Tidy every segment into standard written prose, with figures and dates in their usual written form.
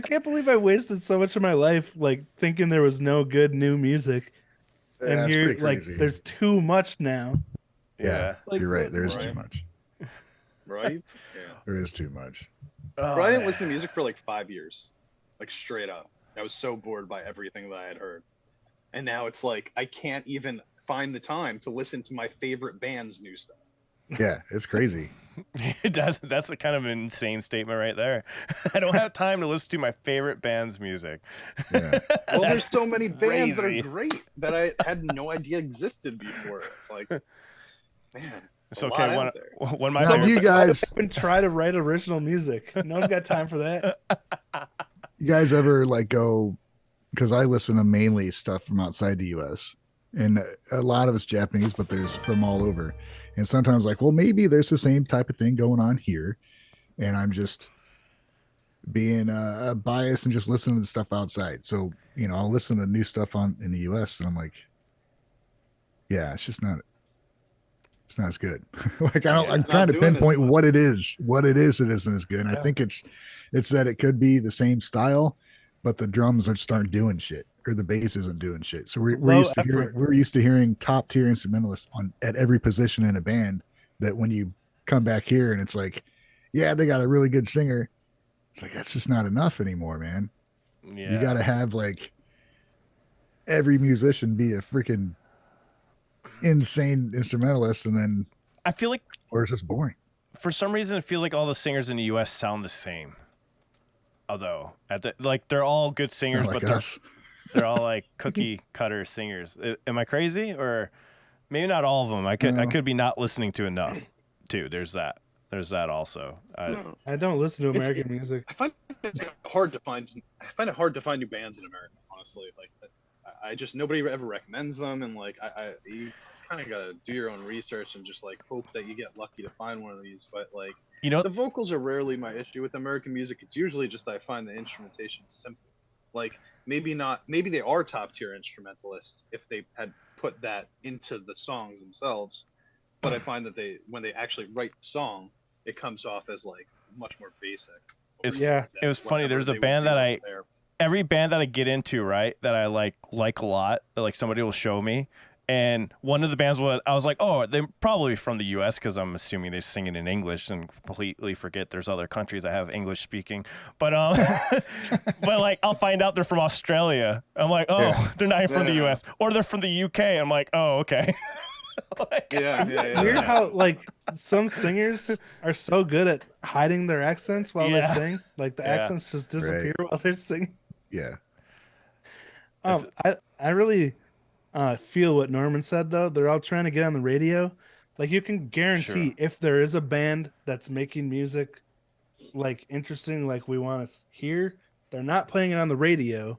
I can't believe I wasted so much of my life like thinking there was no good new music, and That's here pretty like crazy. there's too much now. Yeah, Like you're right. what? There is too Right. much. Right? Yeah. There is too much. But Oh, I didn't man. listen to music for like 5 years, like straight up. I was so bored by everything that I had heard, and now it's like I can't even find the time to listen to my favorite band's new stuff. Yeah, it's crazy. That's a kind of an insane statement right there. I don't have time to listen to my favorite band's music. Yeah. Well, there's so many bands that crazy. are great that I had no idea existed before. It's like, man, It's a okay. lot One, out there. one of my Now, favorite you guys, Even try to write original music. No one's got time for that. you guys ever like go? Because I listen to mainly stuff from outside the U.S. and a lot of it's Japanese, but there's from all over. And sometimes, like, well, maybe there's the same type of thing going on here, and I'm just being biased and just listening to stuff outside. So I'll listen to new stuff in the U.S. and I'm like, yeah, it's not as good. Like I'm It's trying not to doing as pinpoint much. what it is. What it is that isn't as good. And I Yeah. think it's that it could be the same style, but the drums just aren't doing shit, or the bass isn't doing shit. So It's low effort. we're used to hearing top tier instrumentalists at every position in a band. That when you come back here and it's like, yeah, they got a really good singer. It's like that's just not enough anymore, man. Yeah. You got to have like every musician be a freaking insane instrumentalist, and then I feel like or it's just boring. for some reason it feels like all the singers in the U.S. sound the same. Although they're all good singers, Sound like but us. they're all like cookie cutter singers. Am I crazy, or maybe not all of them? I could be not listening to enough. Too. There's that also. No. I don't listen to It's- American music. I find it hard to find. I find it hard to find new bands in America. Honestly, like I just nobody ever recommends them, and like you kind of gotta do your own research and just like hope that you get lucky to find one of these. But like the vocals are rarely my issue with American music. It's usually just that I find the instrumentation simple. Like maybe they are top tier instrumentalists if they had put that into the songs themselves. But I find that when they actually write the song, it comes off as like much more basic. Yeah. It was funny. There's a band that every band that I get into, right, that I like a lot, that like somebody will show me. And one of the bands I was like, oh, they're probably from the U.S. because I'm assuming they sing it in English and completely forget there's other countries that have English speaking. But but like I'll find out they're from Australia. I'm like, oh, they're not from the U.S. Or they're from the U.K. I'm like, oh, okay. Weird how like some singers are so good at hiding their accents while they sing. Like the accents just disappear while they're singing. Yeah. I really feel what Norman said though. They're all trying to get on the radio. Like you can guarantee if there is a band that's making music like interesting, like we want to hear, they're not playing it on the radio.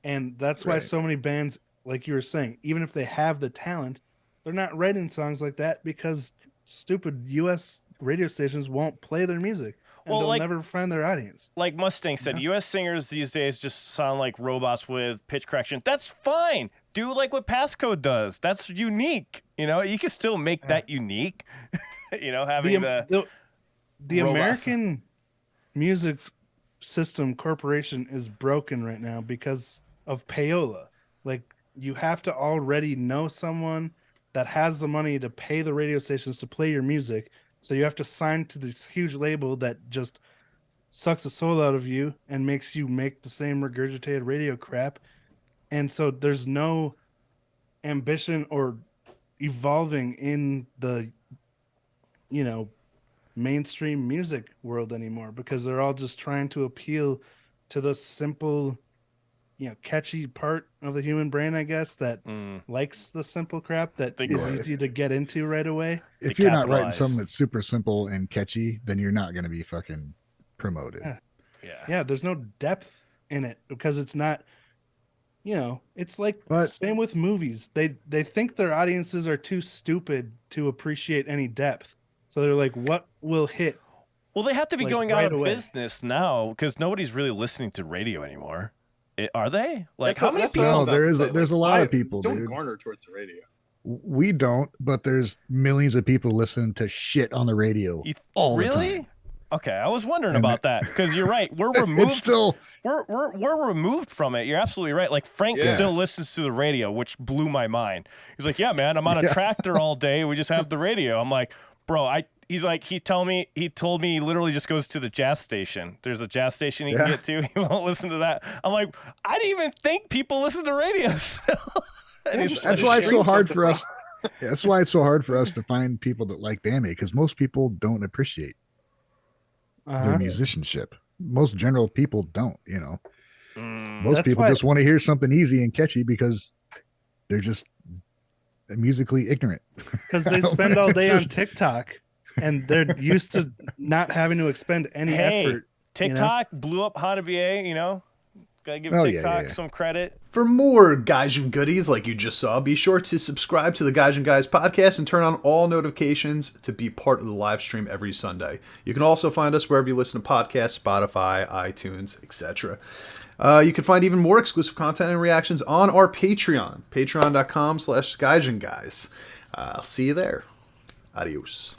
And that's why so many bands, like you were saying, even if they have the talent, they're not writing songs like that because stupid U.S. radio stations won't play their music. And they'll never find their audience. Like Mustang said, U.S. singers these days just sound like robots with pitch correction. That's fine. Do like what Passcode does. That's unique. You can still make that unique. Having the American music system corporation is broken right now because of payola. Like you have to already know someone that has the money to pay the radio stations to play your music. So you have to sign to this huge label that just sucks the soul out of you and makes you make the same regurgitated radio crap. And so there's no ambition or evolving in the, mainstream music world anymore because they're all just trying to appeal to the simple, catchy part of the human brain, I guess, that likes the simple crap that is easy to get into right away. If you're not writing something that's super simple and catchy, then you're not going to be fucking promoted. Yeah, there's no depth in it because it's not, it's like same with movies. They think their audiences are too stupid to appreciate any depth. So they're like, what will hit? Well, they have to be going out of business now because nobody's really listening to radio anymore. Are they? Like how many people? No, there's a lot of people. Don't garner towards the radio. We don't, but there's millions of people listening to shit on the radio all the time. Okay, I was wondering about that because you're right. We're removed. It's still We're removed from it. You're absolutely right. Like Frank Yeah. still listens to the radio, which blew my mind. He's like, "Yeah, man, I'm on a tractor all day. We just have the radio." I'm like, "Bro, He's like, he told me he literally just goes to the jazz station. There's a jazz station he can get to. He won't listen to that." I'm like, I didn't even think people listen to radio still. That's why it's so hard for us. That's why it's so hard for us to find people that like Bambi, because most people don't appreciate their musicianship. Most general people don't, Most people just want to hear something easy and catchy because they're just musically ignorant. Because they spend all day on TikTok and they're used to not having to expend any effort. TikTok blew up Hana BA, Gotta give TikTok some credit. For more Gaijin goodies like you just saw, be sure to subscribe to the Gaijin Guys podcast and turn on all notifications to be part of the live stream every Sunday. You can also find us wherever you listen to podcasts, Spotify, iTunes, etc. You can find even more exclusive content and reactions on our Patreon, patreon.com/Gaijin Guys. I'll see you there. Adios.